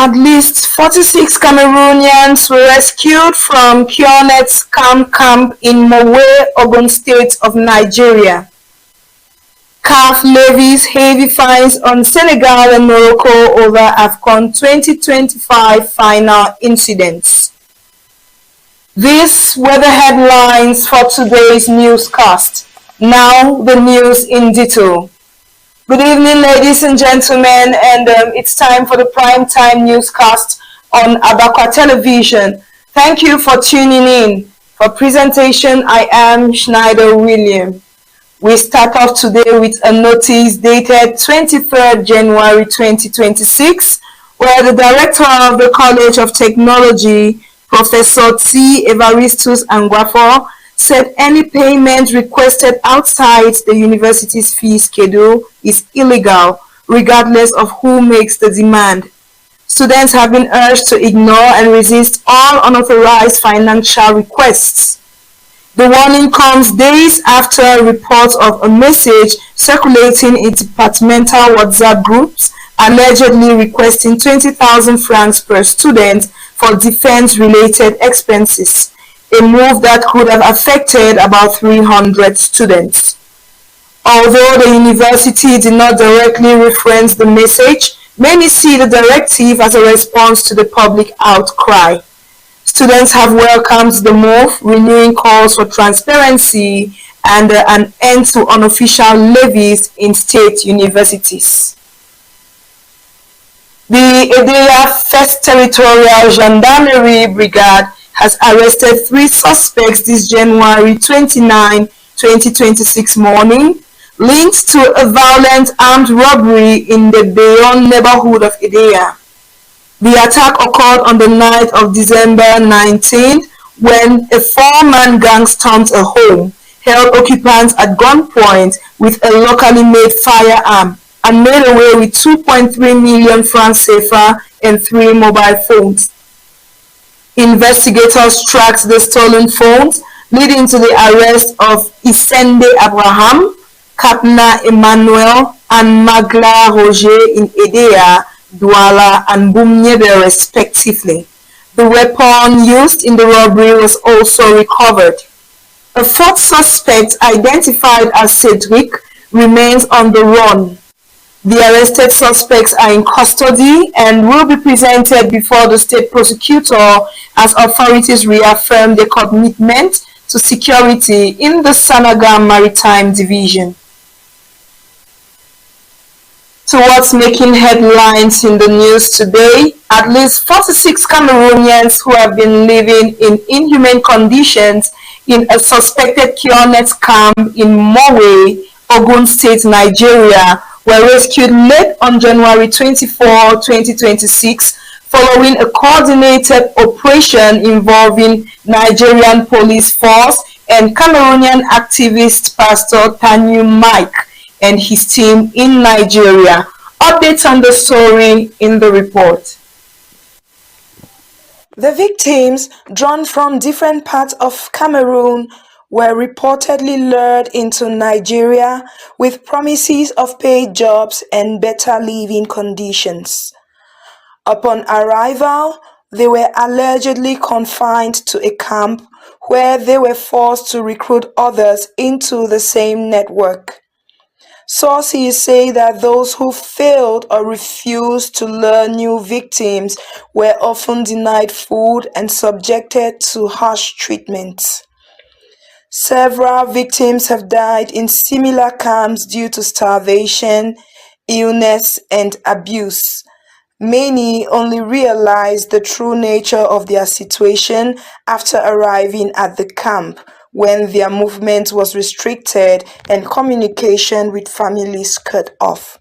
At least 46 Cameroonians were rescued from QNET's camp in Mowe, Ogun State of Nigeria. CAF levies heavy fines on Senegal and Morocco over AFCON 2025 final incidents. These were the headlines for today's newscast. Now the news in detail. Good evening, ladies and gentlemen, and it's time for the prime time newscast on Abakwa Television. Thank you for tuning in. For presentation, I am Schneider William. We start off today with a notice dated 23rd January 2026, where the Director of the College of Technology, Professor T. Evaristus Angwafo, said any payment requested outside the university's fee schedule is illegal, regardless of who makes the demand. Students have been urged to ignore and resist all unauthorized financial requests. The warning comes days after reports of a message circulating in departmental WhatsApp groups allegedly requesting 20,000 francs per student for defense-related expenses, a move that could have affected about 300 students. Although the university did not directly reference the message, many see the directive as a response to the public outcry. Students have welcomed the move, renewing calls for transparency and an end to unofficial levies in state universities. The Edea 1st Territorial Gendarmerie Brigade has arrested 3 suspects this January 29, 2026 morning, linked to a violent armed robbery in the Bayonne neighborhood of Edea. The attack occurred on the night of December 19th when a 4-man gang stormed a home, held occupants at gunpoint with a locally made firearm, and made away with 2.3 million francs CFA and 3 mobile phones. Investigators tracked the stolen phones, leading to the arrest of Isende Abraham, Kapna Emmanuel, and Magla Roger in Edea, Douala, and Boumniebe respectively. The weapon used in the robbery was also recovered. A 4th suspect, identified as Cedric, remains on the run. The arrested suspects are in custody and will be presented before the state prosecutor as authorities reaffirm their commitment to security in the Senegal Maritime Division. Towards making headlines in the news today, at least 46 Cameroonians who have been living in inhumane conditions in a suspected QNET camp in Mowe, Ogun State, Nigeria, were rescued late on January 24, 2026, following a coordinated operation involving Nigerian police force and Cameroonian activist Pastor Tanyu Mike and his team in Nigeria. Updates on the story in the report. The victims, drawn from different parts of Cameroon, were reportedly lured into Nigeria with promises of paid jobs and better living conditions. Upon arrival, they were allegedly confined to a camp where they were forced to recruit others into the same network. Sources say that those who failed or refused to lure new victims were often denied food and subjected to harsh treatments. Several victims have died in similar camps due to starvation, illness, and abuse. Many only realized the true nature of their situation after arriving at the camp, when their movement was restricted and communication with families cut off.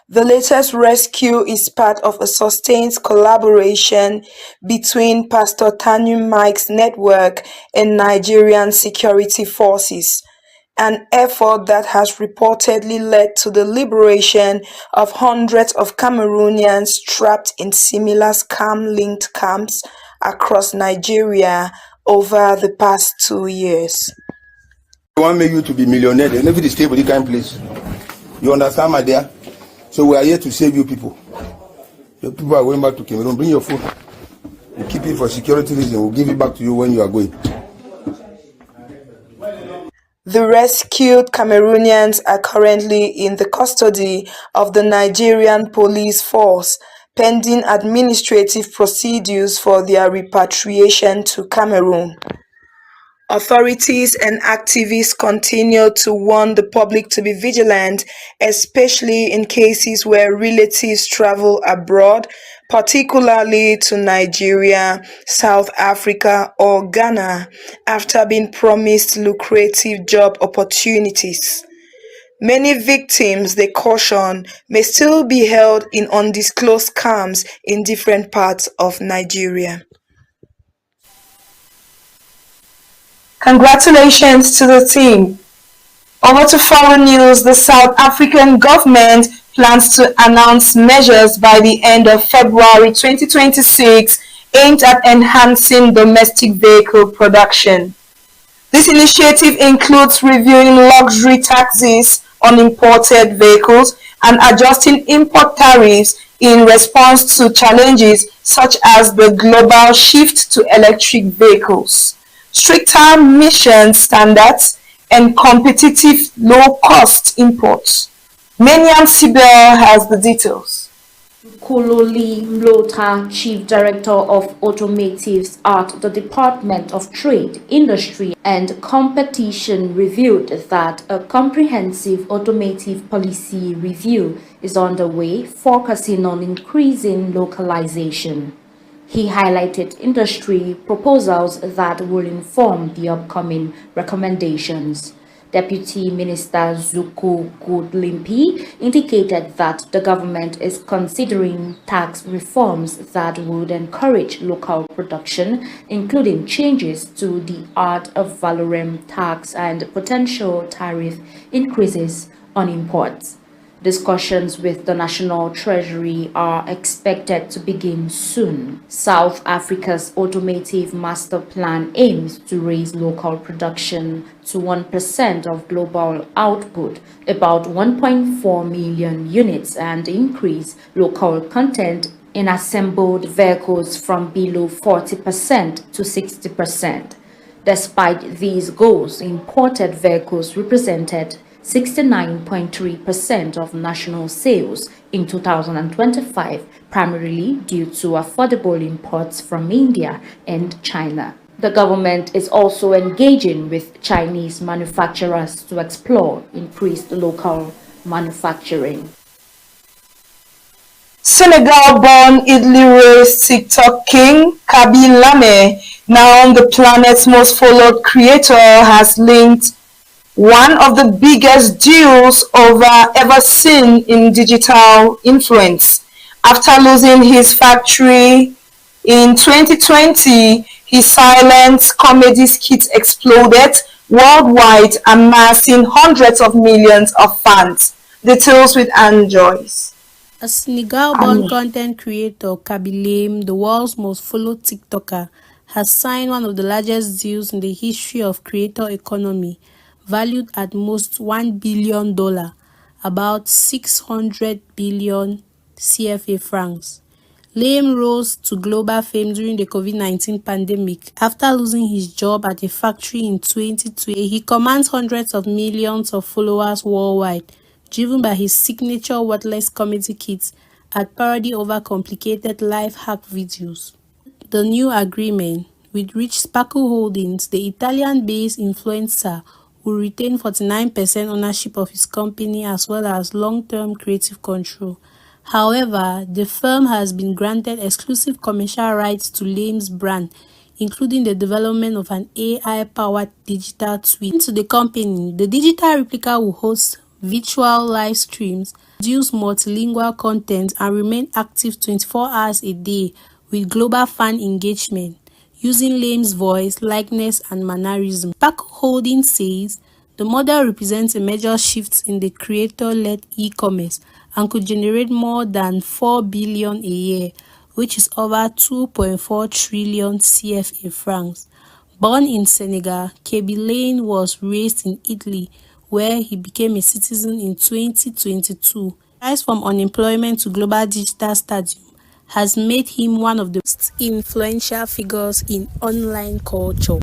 The latest rescue is part of a sustained collaboration between Pastor Tanyu Mike's network and Nigerian security forces, an effort that has reportedly led to the liberation of hundreds of Cameroonians trapped in similar scam-linked camps across Nigeria over the past 2 years. I want you to be millionaire, and if it is stable, you can please. You understand, my dear? So we are here to save you people. Your people are going back to Cameroon. Bring your phone. We'll keep it for security reasons. We'll give it back to you when you are going. The rescued Cameroonians are currently in the custody of the Nigerian police force, pending administrative procedures for their repatriation to Cameroon. Authorities and activists continue to warn the public to be vigilant, especially in cases where relatives travel abroad, particularly to Nigeria, South Africa, or Ghana, after being promised lucrative job opportunities. Many victims, they caution, may still be held in undisclosed camps in different parts of Nigeria. Congratulations to the team. Over to foreign news, the South African government plans to announce measures by the end of February 2026 aimed at enhancing domestic vehicle production. This initiative includes reviewing luxury taxes on imported vehicles and adjusting import tariffs in response to challenges such as the global shift to electric vehicles, stricter emission standards, and competitive low-cost imports. Menyan Sibel has the details. Kololi Mlota, Chief Director of Automotives at the Department of Trade, Industry and Competition, revealed that a comprehensive automotive policy review is underway, focusing on increasing localization. He highlighted industry proposals that will inform the upcoming recommendations. Deputy Minister Zuku Gudlimpi indicated that the government is considering tax reforms that would encourage local production, including changes to the ad valorem tax and potential tariff increases on imports. Discussions with the National Treasury are expected to begin soon. South Africa's automotive master plan aims to raise local production to 1% of global output, about 1.4 million units, and increase local content in assembled vehicles from below 40% to 60%. Despite these goals, imported vehicles represented 69.3% of national sales in 2025, primarily due to affordable imports from India and China. The government is also engaging with Chinese manufacturers to explore increased local manufacturing. Senegal-born Italy-raised TikTok king Kaby Lame, now the planet's most followed creator, has linked one of the biggest deals ever seen in digital influence. After losing his factory in 2020, his silent comedy skit exploded worldwide, amassing hundreds of millions of fans. Details with Anne Joyce. A Senegal-born content creator, Kaby Lame, the world's most followed TikToker, has signed one of the largest deals in the history of creator economy, valued at most $1 billion, about 600 billion CFA francs. Lame rose to global fame during the COVID-19 pandemic. After losing his job at a factory in 2020, he commands hundreds of millions of followers worldwide, driven by his signature wordless comedy kits and parody over complicated life hack videos. The new agreement, with Rich Sparkle Holdings, the Italian-based influencer, will retain 49% ownership of his company as well as long-term creative control. However, the firm has been granted exclusive commercial rights to Lame's brand, including the development of an AI-powered digital twin. According to the company, the digital replica will host virtual live streams, produce multilingual content, and remain active 24 hours a day with global fan engagement, using Lame's voice, likeness, and mannerism. Sparkle Holdings says the model represents a major shift in the creator-led e-commerce and could generate more than $4 billion a year, which is over 2.4 trillion CFA francs. Born in Senegal, Kaby Lame was raised in Italy, where he became a citizen in 2022. Rise from unemployment to global digital stardom has made him one of the most influential figures in online culture.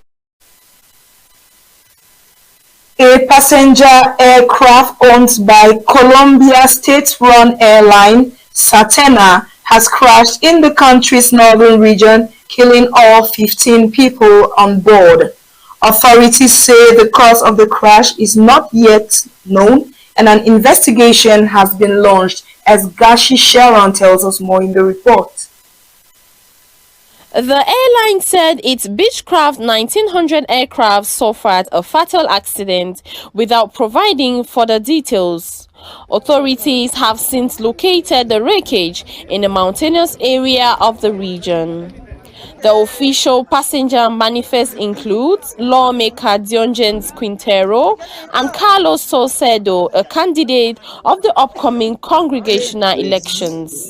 A passenger aircraft owned by Colombia state-run airline Satena has crashed in the country's northern region, killing all 15 people on board. Authorities say the cause of the crash is not yet known and an investigation has been launched, as Gashi Sharon tells us more in the report. The airline said its Beechcraft 1900 aircraft suffered a fatal accident without providing further details. Authorities have since located the wreckage in a mountainous area of the region. The official passenger manifest includes lawmaker Diogenes Quintero and Carlos Salcedo, a candidate of the upcoming congregational elections.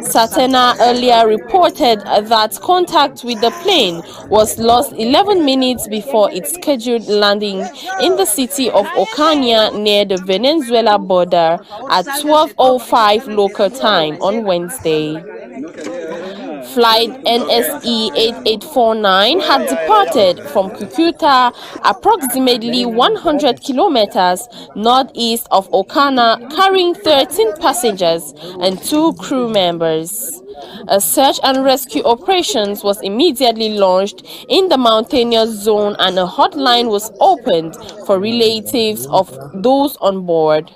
Satena earlier reported that contact with the plane was lost 11 minutes before its scheduled landing in the city of Ocaña near the Venezuela border at 12:05 local time on Wednesday. Flight NSE 8849 had departed from Cucuta, approximately 100 kilometers northeast of Ocana, carrying 13 passengers and 2 crew members. A search and rescue operations was immediately launched in the mountainous zone and a hotline was opened for relatives of those on board.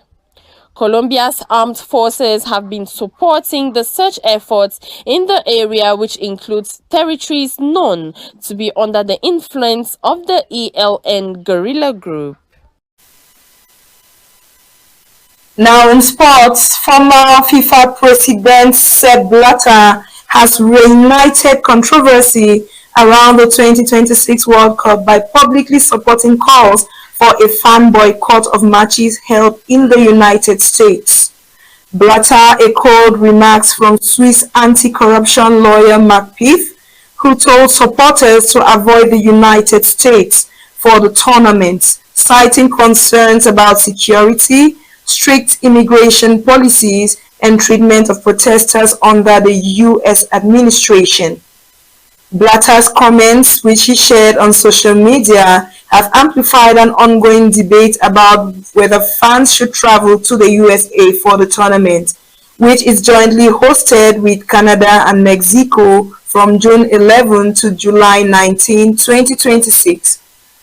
Colombia's armed forces have been supporting the search efforts in the area, which includes territories known to be under the influence of the ELN guerrilla group. Now in sports, former FIFA president Sepp Blatter has reignited controversy around the 2026 World Cup by publicly supporting calls for a fan boycott of matches held in the United States. Blatter echoed remarks from Swiss anti-corruption lawyer Mark Pitt, who told supporters to avoid the United States for the tournament, citing concerns about security, strict immigration policies, and treatment of protesters under the U.S. administration. Blatter's comments, which he shared on social media, have amplified an ongoing debate about whether fans should travel to the USA for the tournament, which is jointly hosted with Canada and Mexico from June 11 to July 19, 2026.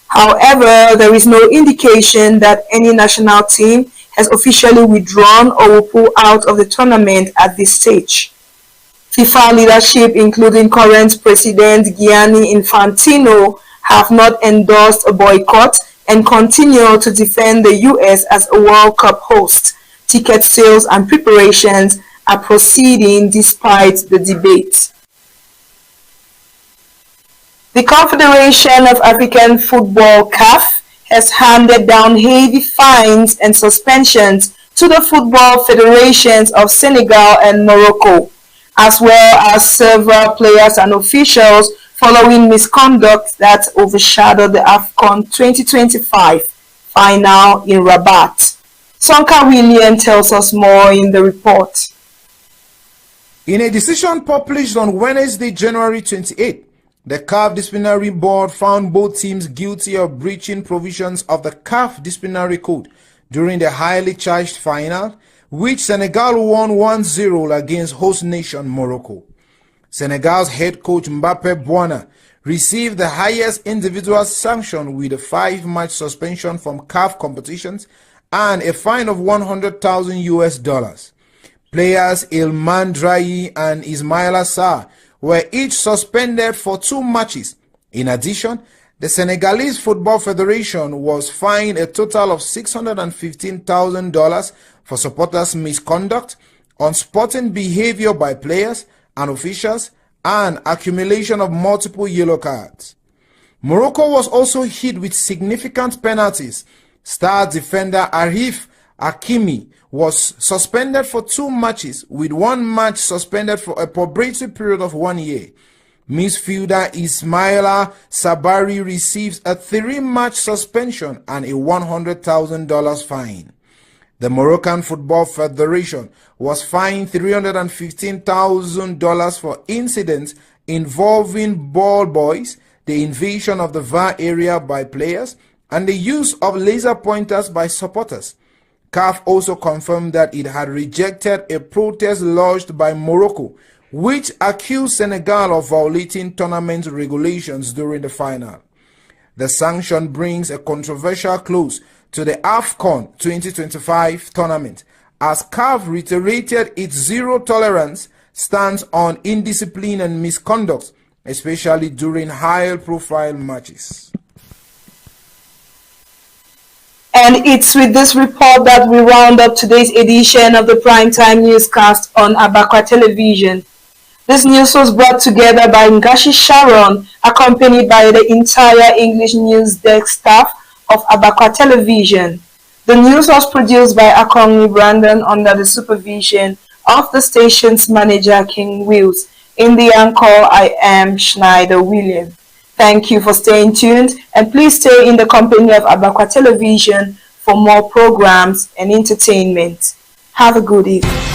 However, there is no indication that any national team has officially withdrawn or will pull out of the tournament at this stage. FIFA leadership, including current President Gianni Infantino, have not endorsed a boycott and continue to defend the US as a World Cup host. Ticket sales and preparations are proceeding despite the debate. The Confederation of African Football (CAF) has handed down heavy fines and suspensions to the football federations of Senegal and Morocco, as well as several players and officials following misconduct that overshadowed the AFCON 2025 final in Rabat. Sonka William tells us more in the report. In a decision published on Wednesday, January 28, the CAF Disciplinary Board found both teams guilty of breaching provisions of the CAF Disciplinary Code during the highly charged final, which Senegal won 1-0 against host nation Morocco. Senegal's head coach Mbappé Buana received the highest individual sanction with a 5-match suspension from CAF competitions and a fine of $100,000. Players Ilman Drahi and Ismaila Sarr were each suspended for 2 matches. In addition, the Senegalese Football Federation was fined a total of $615,000 for supporters' misconduct, unsporting behavior by players and officials, and accumulation of multiple yellow cards. Morocco was also hit with significant penalties. Star defender Arif Hakimi was suspended for 2 matches, with 1 match suspended for a probationary period of 1 year. Midfielder Ismaila Sabari receives a 3-match suspension and a $100,000 fine. The Moroccan Football Federation was fined $315,000 for incidents involving ball boys, the invasion of the VAR area by players, and the use of laser pointers by supporters. CAF also confirmed that it had rejected a protest lodged by Morocco, which accused Senegal of violating tournament regulations during the final. The sanction brings a controversial close to the AFCON 2025 tournament, as CAF reiterated its zero-tolerance stance on indiscipline and misconduct, especially during high-profile matches. And it's with this report that we round up today's edition of the Primetime Newscast on Abakwa Television. This news was brought together by Ngashi Sharon, accompanied by the entire English News Desk staff of Abakwa Television. The news was produced by Akongni Brandon under the supervision of the station's manager, King Wills. In the anchor, I am Schneider William. Thank you for staying tuned, and please stay in the company of Abakwa Television for more programs and entertainment. Have a good evening.